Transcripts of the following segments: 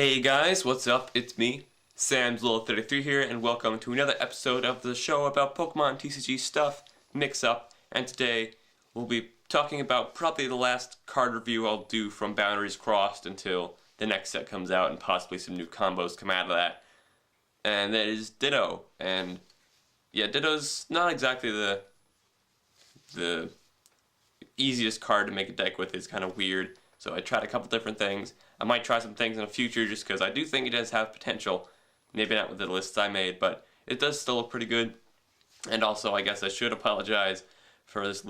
Hey guys, what's up? It's me, Sam's33 here, and welcome to another episode of the show about Pokemon TCG stuff, mix-up, and today we'll be talking about probably the last card review I'll do from Boundaries Crossed until the next set comes out and possibly some new combos come out of that. And that is Ditto, and yeah, Ditto's not exactly the easiest card to make a deck with. It's kind of weird, so I tried a couple different things. I might try some things in the future just because I do think it does have potential. Maybe not with the lists I made, but it does still look pretty good. And also, I guess I should apologize for this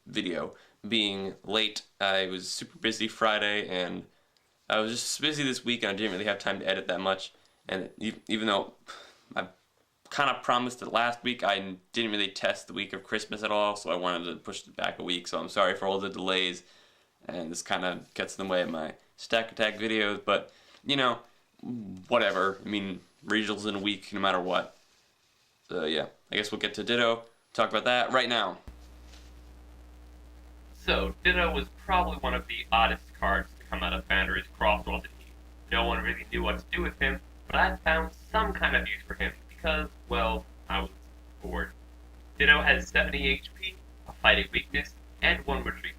video being late. I was super busy Friday, and I was just busy this week, and I didn't really have time to edit that much. And even though I kind of promised it last week, I didn't really test the week of Christmas at all, so I wanted to push it back a week. So I'm sorry for all the delays, and this kind of gets in the way of my Stack Attack videos, but, you know, whatever. I mean, regionals in a week, no matter what. So, yeah, I guess we'll get to Ditto, talk about that right now. So, Ditto was probably one of the oddest cards to come out of Boundaries Crossed, wasn't he? No one really knew what to do with him, but I found some kind of use for him because, well, I was bored. Ditto has 70 HP, a fighting weakness, and 1 retreat.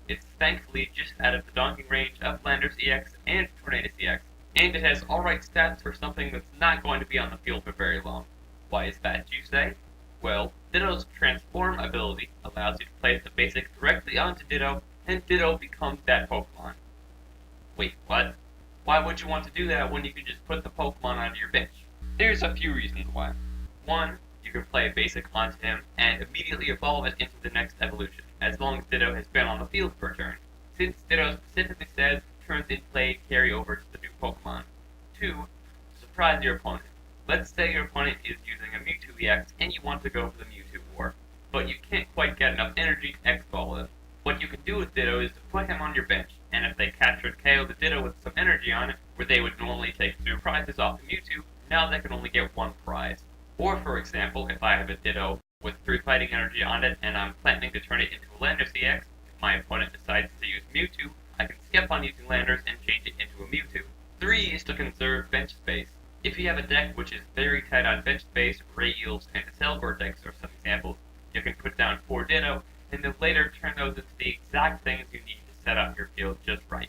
It's thankfully just out of the donking range of Landorus EX and Tornadus EX, and it has alright stats for something that's not going to be on the field for very long. Why is that, you say? Well, Ditto's Transform ability allows you to place the basic directly onto Ditto, and Ditto becomes that Pokemon. Wait, what? Why would you want to do that when you can just put the Pokemon onto your bench? There's a few reasons why. 1, you can play a basic onto him and immediately evolve it into the next evolution, as long as Ditto has been on the field for a turn, since Ditto specifically says turns in play carry over to the new Pokemon. 2, surprise your opponent. Let's say your opponent is using a Mewtwo EX and you want to go for the Mewtwo War, but you can't quite get enough energy to X-Ball it. What you can do with Ditto is to put him on your bench, and if they captured KO the Ditto with some energy on it, where they would normally take 2 prizes off the Mewtwo, now they can only get 1 prize. Or, for example, if I have a Ditto with 3 fighting energy on it, and I'm planning to turn it into a Landorus EX, if my opponent decides to use Mewtwo, I can skip on using Landorus and change it into a Mewtwo. 3 is to conserve bench space. If you have a deck which is very tight on bench space, Ray Eels and Cell Vortex are some examples, you can put down 4 Ditto, and then later turn those into the exact things you need to set up your field just right.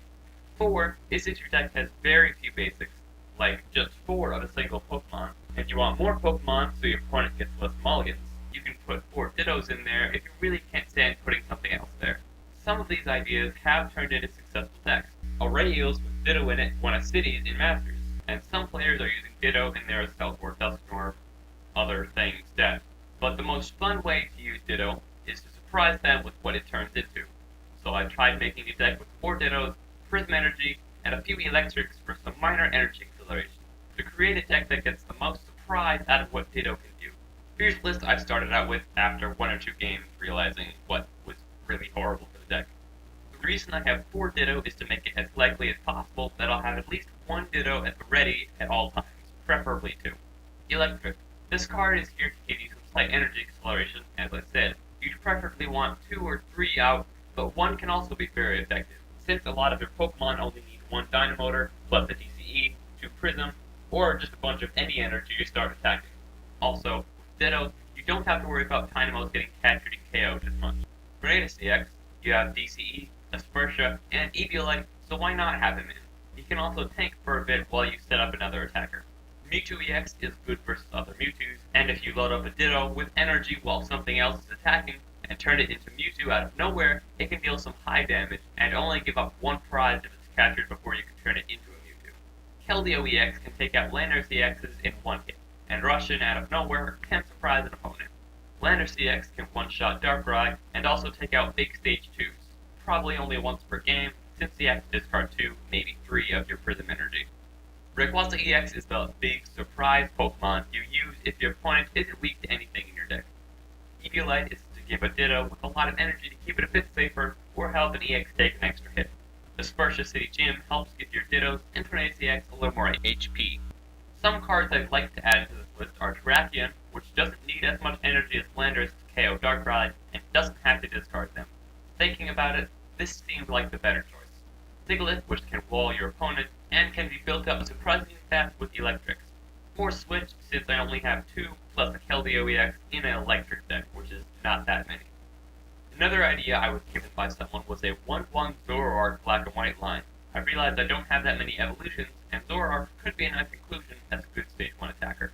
4 is if your deck has very few basics, like just 4 of a single Pokemon, and you want more Pokemon so your opponent gets less mulligans. You can put 4 Dittos in there if you really can't stand putting something else there. Some of these ideas have turned into successful decks. A Ray Eels with Ditto in it won a Cities in Masters, and some players are using Ditto in their Teleport or other things instead. But the most fun way to use Ditto is to surprise them with what it turns into. So I tried making a deck with 4 Dittos, Prism Energy, and a few Electrics for some minor energy acceleration, to create a deck that gets the most surprise out of what Ditto can do. Here's the list I started out with after 1 or 2 games, realizing what was really horrible for the deck. The reason I have 4 Ditto is to make it as likely as possible that I'll have at least 1 Ditto at the ready at all times, preferably 2. Electric. This card is here to give you some slight energy acceleration, as I said. You'd preferably want 2 or 3 out, but 1 can also be very effective, since a lot of your Pokemon only need 1 Dynamotor, plus a DCE, 2 Prism, or just a bunch of any energy to start attacking. Also, with Ditto, you don't have to worry about Dynamos getting captured and KO'd as much. Tornadus EX, you have DCE, Aspersha, and Eviolite, so why not have him in? He can also tank for a bit while you set up another attacker. Mewtwo EX is good versus other Mewtwo's, and if you load up a Ditto with energy while something else is attacking, and turn it into Mewtwo out of nowhere, it can deal some high damage, and only give up 1 prize if it's captured before you can turn it into a Mewtwo. Keldeo EX can take out Landorus EXs in 1 hit, and Russian out of nowhere can surprise an opponent. Landorus EX can one-shot Darkrai, and also take out big stage 2s, probably only once per game, since you have to discard 2, maybe 3 of your Prism energy. Rayquaza EX is the big surprise Pokemon you use if your opponent isn't weak to anything in your deck. Eviolite is to give a Ditto with a lot of energy to keep it a bit safer, or help an EX take an extra hit. The Spursha City Gym helps give your Dittos and Tornadus EX a little more HP. Some cards I'd like to add to this list are Terrakion, which doesn't need as much energy as Landorus to KO Darkrai, and doesn't have to discard them. Thinking about it, this seemed like the better choice. Sigilyph, which can wall your opponent, and can be built up surprisingly fast with electrics. More switch, since I only have 2 plus a Keldeo EX in an electric deck, which is not that many. Another idea I was given by someone was a 1-1 Zoroark black and white line. I realized I don't have that many evolutions, and Zoroark could be a nice inclusion as a good stage 1 attacker.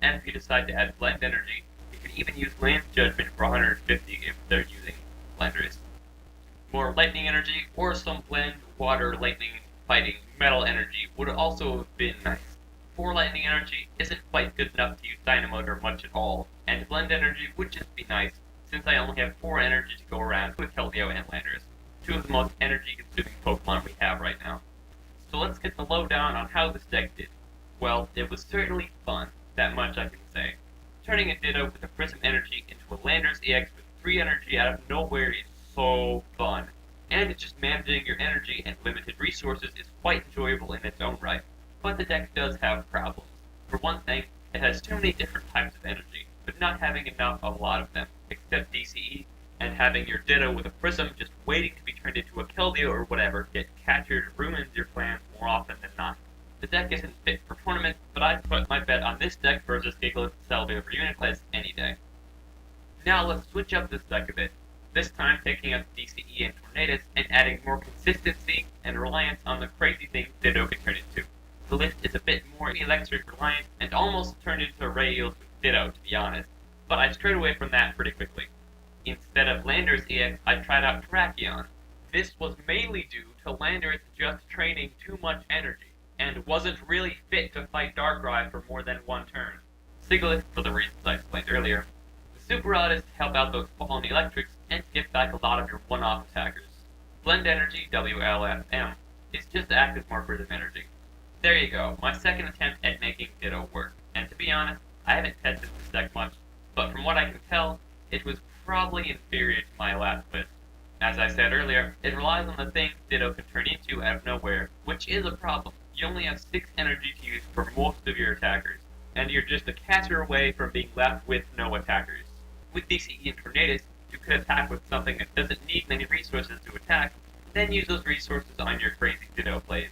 And if you decide to add Blend Energy, you can even use Lance Judgment for 150 if they're using Blenders. More Lightning Energy, or some Blend, Water, Lightning, Fighting, Metal Energy would also have been nice. 4 Lightning Energy isn't quite good enough to use Dynamo or much at all, and Blend Energy would just be nice, since I only have 4 energy to go around with Keldeo and Landers, 2 of the most energy-consuming Pokemon we have right now. So let's get the lowdown on how this deck did. Well, it was certainly fun, that much I can say. Turning a Ditto with a Prism Energy into a Landers EX with 3 energy out of nowhere is so fun, and just managing your energy and limited resources is quite enjoyable in its own right. But the deck does have problems. For one thing, it has too many different types of energy, but not having enough of a lot of them, except DCE, and having your Ditto with a Prism just waiting to be turned into a Keldeo or whatever get captured ruins your plans more often than not. The deck isn't fit for tournaments, but I'd put my bet on this deck versus Gigalith and Celebi over Uniclus any day. Now let's switch up this deck a bit, this time taking out DCE and Tornadus and adding more consistency and reliance on the crazy things Ditto can turn into. The list is a bit more electric reliant and almost turned into Rails with Ditto, to be honest, but I strayed away from that pretty quickly. Instead of Landers EX, I tried out Terrakion. This was mainly due to Landers just training too much energy, and wasn't really fit to fight Darkrai for more than 1 turn. Sigilyph, for the reasons I explained earlier. The Super Oddists help out those fallen electrics and get back a lot of your one-off attackers. Blend Energy, WLFM, is just to act as more Prism Energy. There you go, my second attempt at making Ditto work, and to be honest, I haven't tested this deck much, but from what I can tell, it was probably inferior to my last list. As I said earlier, it relies on the things Ditto can turn into out of nowhere, which is a problem. You only have 6 energy to use for most of your attackers, and you're just a catcher away from being left with no attackers. With DCE and Tornadus, you could attack with something that doesn't need many resources to attack, then use those resources on your crazy Ditto plays.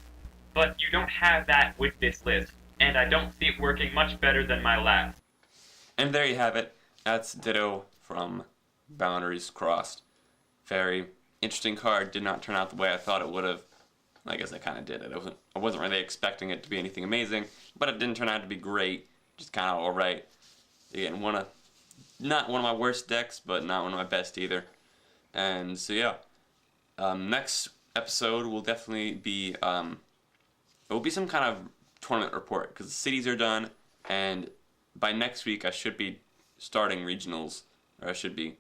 But you don't have that with this list, and I don't see it working much better than my last. And there you have it. That's Ditto from Boundaries Crossed. Very interesting card. Did not turn out the way I thought it would have. I guess I kind of did it. I wasn't really expecting it to be anything amazing, but it didn't turn out to be great. Just kind of alright. Again, not one of my worst decks, but not one of my best either. And so yeah, next episode will definitely be it will be some kind of tournament report because the cities are done, and by next week I should be starting regionals, or I should be.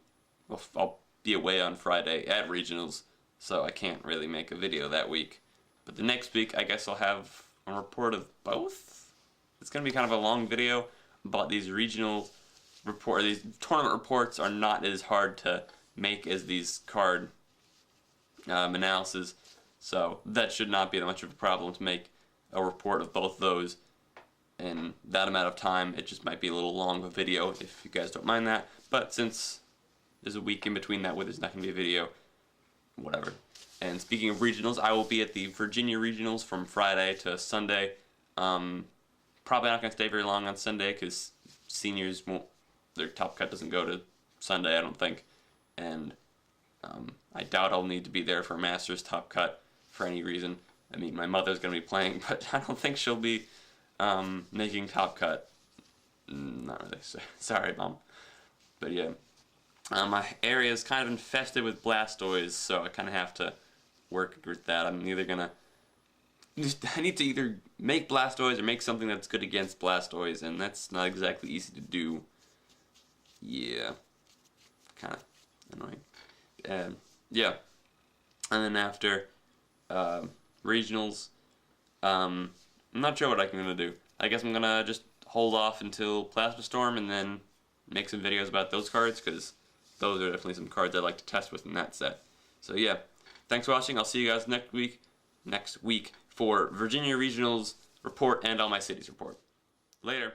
Well, I'll be away on Friday at regionals, so I can't really make a video that week. But the next week, I guess I'll have a report of both. It's gonna be kind of a long video, but these regional these tournament reports are not as hard to make as these card analysis, so that should not be that much of a problem to make a report of both those in that amount of time. It just might be a little long of a video if you guys don't mind that, but since there's a week in between that where there's not going to be a video, whatever. And speaking of regionals, I will be at the Virginia regionals from Friday to Sunday. Probably not going to stay very long on Sunday because seniors won't, their top cut doesn't go to Sunday, I don't think. And I doubt I'll need to be there for Masters top cut for any reason. I mean, my mother's going to be playing, but I don't think she'll be making top cut. Not really. Sorry, Mom. But yeah. My area is kind of infested with Blastoise, so I kind of have to work with that. I'm either gonna... I need to either make Blastoise or make something that's good against Blastoise, and that's not exactly easy to do. Yeah. Kind of annoying. Yeah. And then after regionals, I'm not sure what I'm gonna do. I guess I'm gonna just hold off until Plasma Storm and then make some videos about those cards, because those are definitely some cards I'd like to test with in that set. So yeah, thanks for watching. I'll see you guys next week for Virginia Regionals report and all my cities report. Later.